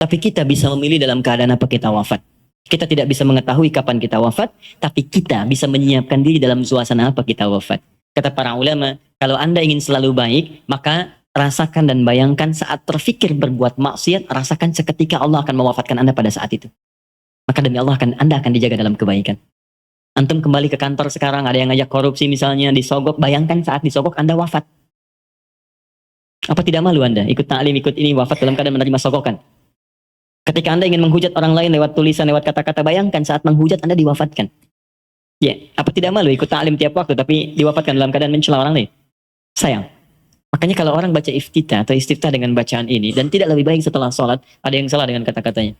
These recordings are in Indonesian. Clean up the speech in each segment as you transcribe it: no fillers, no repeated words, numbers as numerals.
Tapi kita bisa memilih dalam keadaan apa kita wafat. Kita tidak bisa mengetahui kapan kita wafat, tapi kita bisa menyiapkan diri dalam suasana apa kita wafat. Kata para ulama, kalau Anda ingin selalu baik, maka rasakan dan bayangkan saat terfikir berbuat maksiat, rasakan seketika Allah akan mewafatkan Anda pada saat itu. Maka demi Allah Anda akan dijaga dalam kebaikan. Antum kembali ke kantor sekarang, ada yang ngajak korupsi misalnya, disogok, bayangkan saat disogok Anda wafat. Apa tidak malu Anda ikut ta'lim, ikut ini, wafat dalam keadaan menerima sogokan? Ketika Anda ingin menghujat orang lain lewat tulisan, lewat kata-kata, bayangkan saat menghujat Anda diwafatkan. Ya, apa tidak malu ikut ta'lim tiap waktu tapi diwafatkan dalam keadaan mencela orang lain? Sayang. Makanya kalau orang baca iftitah atau istiftah dengan bacaan ini dan tidak lebih baik setelah sholat, ada yang salah dengan kata-katanya.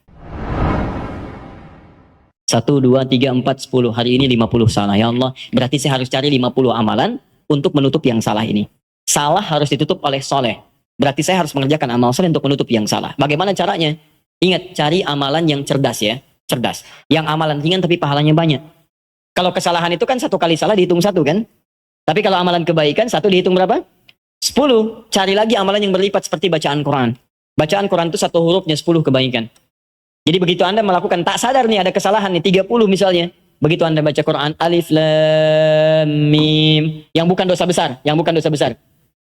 1, 2, 3, 4, 10. Hari ini 50 salah. Ya Allah, berarti saya harus cari 50 amalan untuk menutup yang salah ini. Salah harus ditutup oleh soleh. Berarti saya harus mengerjakan amal soleh untuk menutup yang salah. Bagaimana caranya? Ingat, cari amalan yang cerdas ya. Cerdas. Yang amalan ringan tapi pahalanya banyak. Kalau kesalahan itu kan 1 kali salah dihitung 1 kan? Tapi kalau amalan kebaikan 1 dihitung berapa? 10. Cari lagi amalan yang berlipat seperti bacaan Quran. Bacaan Quran itu 1 hurufnya 10 kebaikan. Jadi begitu Anda melakukan, tak sadar nih ada kesalahan nih 30 misalnya. Begitu Anda baca Quran, alif lam mim, yang bukan dosa besar,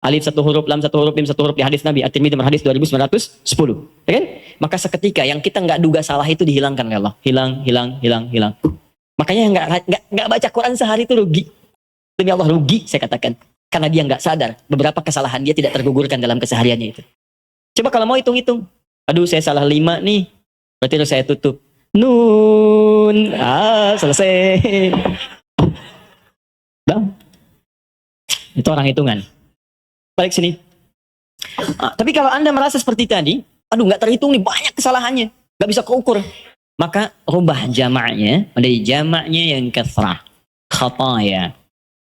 Alif 1 huruf, lam 1 huruf, mim 1 huruf di hadis Nabi At-Tirmidzi hadis 2910. Ya kan? Maka seketika yang kita nggak duga salah itu dihilangkan oleh Allah. Hilang. Makanya nggak baca Quran sehari itu rugi. Demi Allah rugi saya katakan. Karena dia nggak sadar beberapa kesalahan dia tidak tergugurkan dalam kesehariannya itu. Coba kalau mau hitung-hitung. Aduh saya salah 5 nih. Berarti harus saya tutup. Nun. Selesai. Bang. Itu orang hitungan. Balik sini. Tapi kalau Anda merasa seperti tadi, aduh nggak terhitung nih, banyak kesalahannya, nggak bisa keukur, maka rubah jamaknya menjadi jamaknya yang kathrah, khataya.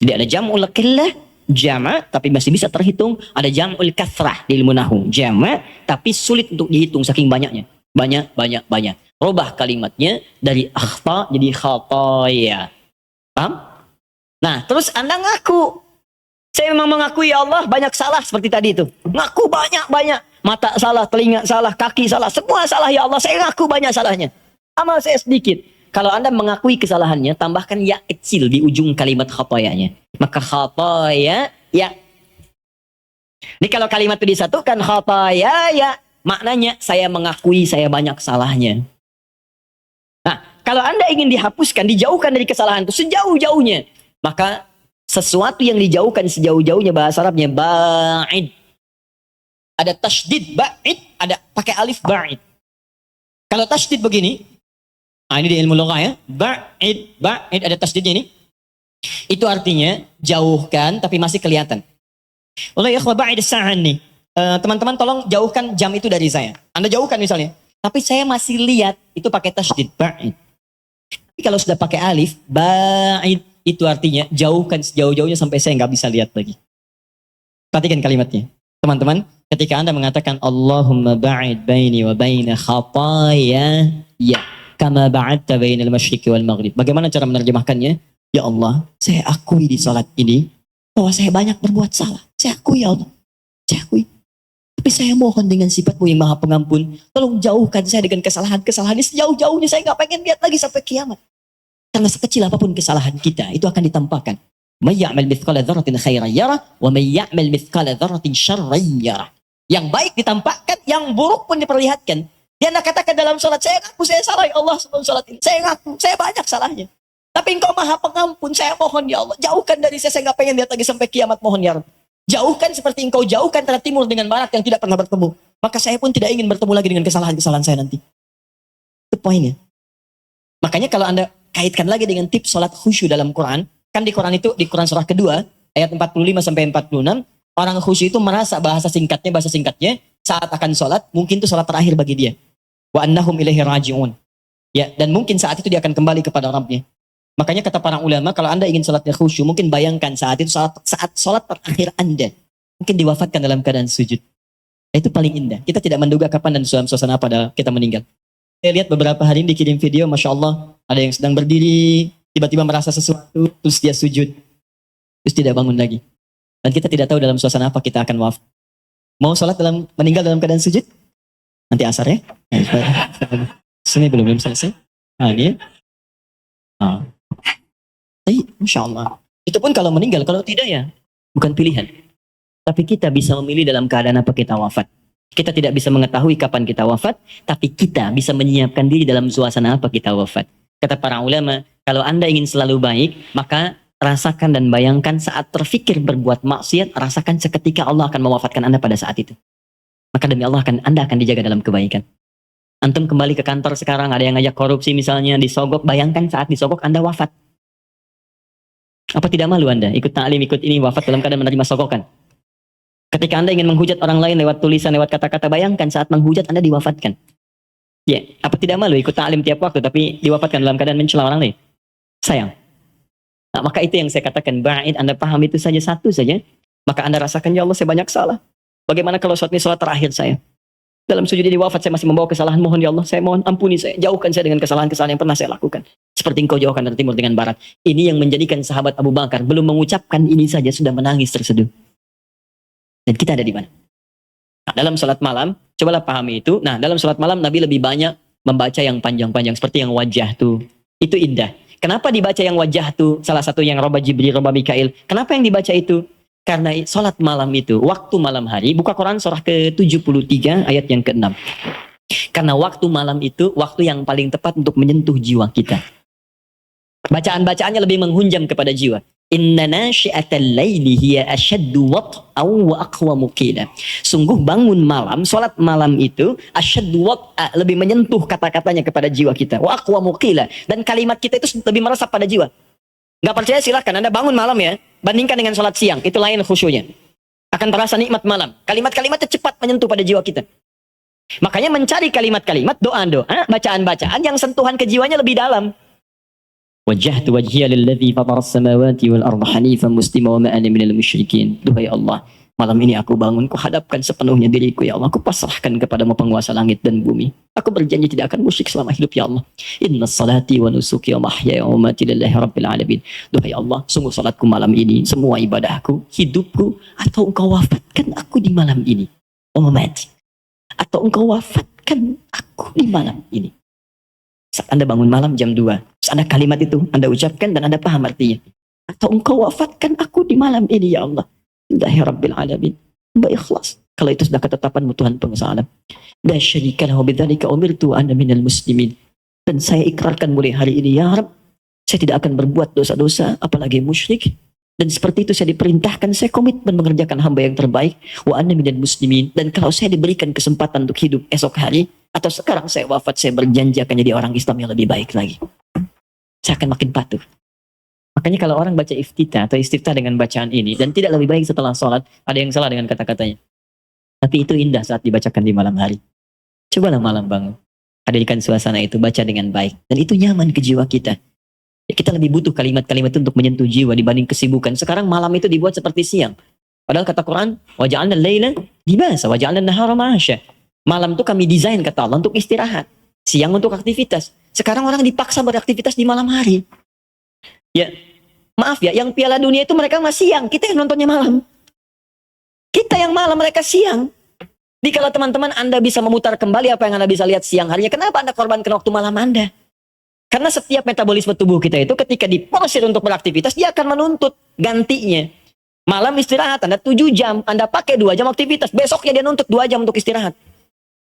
Jadi ada jam'ul qillah, jamak tapi masih bisa terhitung. Ada jam'ul kathrah di ilmu nahwu, jamak tapi sulit untuk dihitung saking banyaknya. Banyak. Rubah kalimatnya dari akhta jadi khataya. Paham? Nah, terus Anda ngaku. Saya memang mengakui ya Allah banyak salah seperti tadi itu. Ngaku banyak. Mata salah, telinga salah, kaki salah. Semua salah ya Allah. Saya ngaku banyak salahnya. Amal saya sedikit. Kalau Anda mengakui kesalahannya, tambahkan ya kecil di ujung kalimat khatayanya. Maka khataya ya. Ini kalau kalimat itu disatukan khataya ya. Maknanya saya mengakui saya banyak salahnya. Nah, kalau Anda ingin dihapuskan, dijauhkan dari kesalahan itu sejauh-jauhnya. Maka sesuatu yang dijauhkan sejauh-jauhnya bahasa Arabnya ba'id. Ada tasydid ba'id, ada pakai alif ba'id. Kalau tasydid begini, ini di ilmu lugah ya, ba'id ada tasydidnya ini. Itu artinya jauhkan tapi masih kelihatan. Oleh ikhwah ba'id sa'an nih. Teman-teman tolong jauhkan jam itu dari saya. Anda jauhkan misalnya, tapi saya masih lihat, itu pakai tasydid ba'id. Tapi kalau sudah pakai alif ba'id, itu artinya jauhkan sejauh-jauhnya sampai saya nggak bisa lihat lagi. Perhatikan kalimatnya. Teman-teman, ketika Anda mengatakan Allahumma ba'id baini wa baina khataya ya kama ba'adta bainal masyriqi wal maghrib. Bagaimana cara menerjemahkannya? Ya Allah, saya akui di salat ini bahwa saya banyak berbuat salah. Saya akui ya Allah. Saya akui. Tapi saya mohon dengan sifat-Mu yang Maha Pengampun, tolong jauhkan saya dengan kesalahan-kesalahan ini sejauh-jauhnya. Saya nggak pengen lihat lagi sampai kiamat. Karena sekecil apapun kesalahan kita, itu akan ditampakkan. May ya'mal mithqala dzarratin khairan yarah, wa may ya'mal mithqala dzarratin syarran yarah. Yang baik ditampakkan, yang buruk pun diperlihatkan. Dia nak katakan dalam salat, saya ngaku saya salah ya Allah sebelum salat ini. Saya ngaku, saya banyak salahnya. Tapi Engkau Maha Pengampun, saya mohon ya Allah, jauhkan dari saya nggak pengen lihat lagi sampai kiamat, mohon ya Rabb. Jauhkan seperti Engkau jauhkan antara timur dengan barat yang tidak pernah bertemu. Maka saya pun tidak ingin bertemu lagi dengan kesalahan-kesalahan saya nanti. Itu poinnya. Makanya kalau Anda kaitkan lagi dengan tips sholat khusyuk dalam Quran. Kan di Quran itu, di Quran surah kedua, ayat 45 sampai 46, orang khusyuk itu merasa bahasa singkatnya, saat akan sholat, mungkin itu sholat terakhir bagi dia. Wa annahum ilaihi raji'un. Ya, dan mungkin saat itu dia akan kembali kepada Rabbnya. Makanya kata para ulama, kalau Anda ingin sholatnya khusyuk, mungkin bayangkan saat itu, saat sholat terakhir Anda, mungkin diwafatkan dalam keadaan sujud. Itu paling indah. Kita tidak menduga kapan dan dalam suasana apa kita meninggal. Saya lihat beberapa hari ini dikirim video, Masya Allah, ada yang sedang berdiri, tiba-tiba merasa sesuatu, terus dia sujud, terus tidak bangun lagi. Dan kita tidak tahu dalam suasana apa kita akan wafat. Mau sholat meninggal dalam keadaan sujud? Nanti asar ya. Sini belum selesai. Nah, ini. Nah. Masya Allah. Itu pun kalau meninggal, kalau tidak ya bukan pilihan. Tapi kita bisa memilih dalam keadaan apa kita wafat. Kita tidak bisa mengetahui kapan kita wafat, tapi kita bisa menyiapkan diri dalam suasana apa kita wafat. Kata para ulama, kalau Anda ingin selalu baik, maka rasakan dan bayangkan saat terfikir berbuat maksiat, rasakan seketika Allah akan mewafatkan Anda pada saat itu. Maka demi Allah Anda akan dijaga dalam kebaikan. Antum kembali ke kantor sekarang, ada yang ngajak korupsi misalnya, disogok, bayangkan saat disogok Anda wafat. Apa tidak malu Anda ikut ta'lim, ikut ini, wafat dalam keadaan menerima sogokan? Ketika Anda ingin menghujat orang lain lewat tulisan, lewat kata-kata, bayangkan saat menghujat Anda diwafatkan. Ya, apa tidak malu ikut ta'lim tiap waktu tapi diwafatkan dalam keadaan mencela orang lain? Sayang. Nah, maka itu yang saya katakan, ba'id, Anda paham itu saja, satu saja, maka Anda rasakan, ya Allah saya banyak salah. Bagaimana kalau saat ini salat terakhir saya? Dalam sujud ini wafat saya masih membawa kesalahan, mohon ya Allah, saya mohon ampuni saya, jauhkan saya dengan kesalahan-kesalahan yang pernah saya lakukan. Seperti engkau jauhkan dari timur dengan barat. Ini yang menjadikan sahabat Abu Bakar belum mengucapkan ini saja sudah menangis terseduh. Dan kita ada di mana? Nah, dalam salat malam, cobalah pahami itu. Nah, dalam salat malam Nabi lebih banyak membaca yang panjang-panjang seperti yang wajah tuh. Itu indah. Kenapa dibaca yang wajah tuh? Salah satu yang roba Jibril, roba Mikail. Kenapa yang dibaca itu? Karena salat malam itu, waktu malam hari, buka Quran surah ke-73 ayat yang ke-6. Karena waktu malam itu, waktu yang paling tepat untuk menyentuh jiwa kita. Bacaan-bacaannya lebih menghunjam kepada jiwa. Inna nasyi'atal laili hiya asyaddu wat'aw wa aqwamu qila. Sungguh bangun malam, salat malam itu asyaddu wat'a, lebih menyentuh kata-katanya kepada jiwa kita. Wa aqwamu qila, dan kalimat kita itu lebih meresap pada jiwa. Gak percaya silahkan Anda bangun malam ya, bandingkan dengan salat siang, itu lain khusyuknya. Akan terasa nikmat malam. Kalimat-kalimatnya cepat menyentuh pada jiwa kita. Makanya mencari kalimat-kalimat, doa-doa, bacaan-bacaan yang sentuhan ke jiwanya lebih dalam. Wajjahtu wajhiya lilladzi fataras samawati wal arda hanifan muslima wa ma ana minal musyrikin. Duhai Allah, malam ini aku bangun, ku hadapkan sepenuhnya diriku ya Allah, aku pasrahkan kepadamu penguasa langit dan bumi. Aku berjanji tidak akan musyrik selama hidup ya Allah. Inna salati wa nusuki wa mahyaya wa mamati lillahi rabbil alamin. Duhai Allah, sungguh salatku malam ini, semua ibadahku, hidupku, atau engkau wafatkan aku di malam ini. Wa mamati. Atau engkau wafatkan aku di malam ini. Saat Anda bangun malam jam 2, ada kalimat itu Anda ucapkan dan Anda paham artinya. Atau engkau wafatkan aku di malam ini ya Allah. Lillahi rabbil alamin. Ikhlas. Kalau itu sudah ketetapanmu Tuhan penguasa alam. La syarika lahu bidzalika umirtu ana minal muslimin. Dan saya ikrarkan mulai hari ini ya Rabb, saya tidak akan berbuat dosa-dosa apalagi musyrik. Dan seperti itu saya diperintahkan, saya komitmen mengerjakan hamba yang terbaik. Wa ana minal muslimin. Dan kalau saya diberikan kesempatan untuk hidup esok hari atau sekarang saya wafat, saya berjanji akan jadi orang Islam yang lebih baik lagi. Saya akan makin patuh. Makanya kalau orang baca iftitah atau istiftah dengan bacaan ini dan tidak lebih baik setelah sholat, ada yang salah dengan kata-katanya. Tapi itu indah saat dibacakan di malam hari. Cobalah malam bangun, hadirkan suasana itu, baca dengan baik. Dan itu nyaman ke jiwa kita. Ya, kita lebih butuh kalimat-kalimat itu untuk menyentuh jiwa dibanding kesibukan. Sekarang malam itu dibuat seperti siang. Padahal kata Quran, waja'alna al-laila libasa waja'alna an-nahara ma'asya. Malam itu kami desain kata Allah untuk istirahat. Siang untuk aktivitas. Sekarang orang dipaksa beraktivitas di malam hari. Ya, maaf ya, yang Piala Dunia itu mereka masih siang, kita yang nontonnya malam. Kita yang malam, mereka siang. Jadi kalau teman-teman Anda bisa memutar kembali apa yang Anda bisa lihat siang harinya, kenapa Anda korbankan waktu malam Anda? Karena setiap metabolisme tubuh kita itu ketika diporsir untuk beraktivitas, dia akan menuntut gantinya. Malam istirahat, Anda 7 jam, Anda pakai 2 jam aktivitas, besoknya dia nuntut 2 jam untuk istirahat.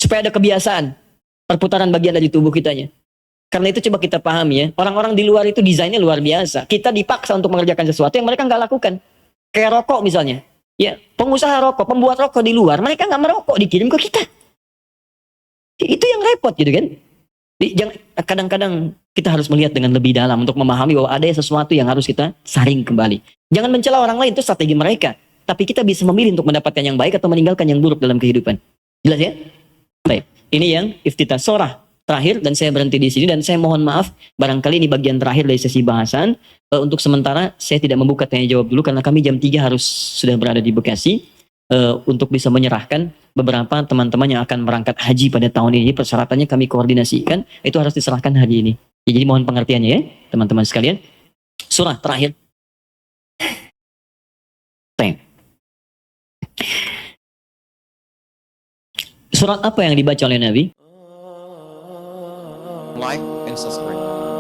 Supaya ada kebiasaan perputaran bagian dari tubuh kitanya. Karena itu coba kita pahami ya, orang-orang di luar itu desainnya luar biasa. Kita dipaksa untuk mengerjakan sesuatu yang mereka nggak lakukan. Kayak rokok misalnya. Ya, pengusaha rokok, pembuat rokok di luar, mereka nggak merokok, dikirim ke kita. Itu yang repot gitu kan. Kadang-kadang kita harus melihat dengan lebih dalam untuk memahami bahwa ada sesuatu yang harus kita saring kembali. Jangan mencela orang lain, itu strategi mereka. Tapi kita bisa memilih untuk mendapatkan yang baik atau meninggalkan yang buruk dalam kehidupan. Jelas ya? Baik, ini yang iftitah surah terakhir dan saya berhenti di sini dan saya mohon maaf barangkali ini bagian terakhir dari sesi bahasan. Untuk sementara saya tidak membuka tanya jawab dulu karena kami jam 3 harus sudah berada di Bekasi untuk bisa menyerahkan beberapa teman-teman yang akan berangkat haji pada tahun ini. Persyaratannya kami koordinasikan, itu harus diserahkan hari ini. Ya, jadi mohon pengertiannya ya teman-teman sekalian. Surah terakhir. Surat apa yang dibaca oleh Nabi? Like and subscribe.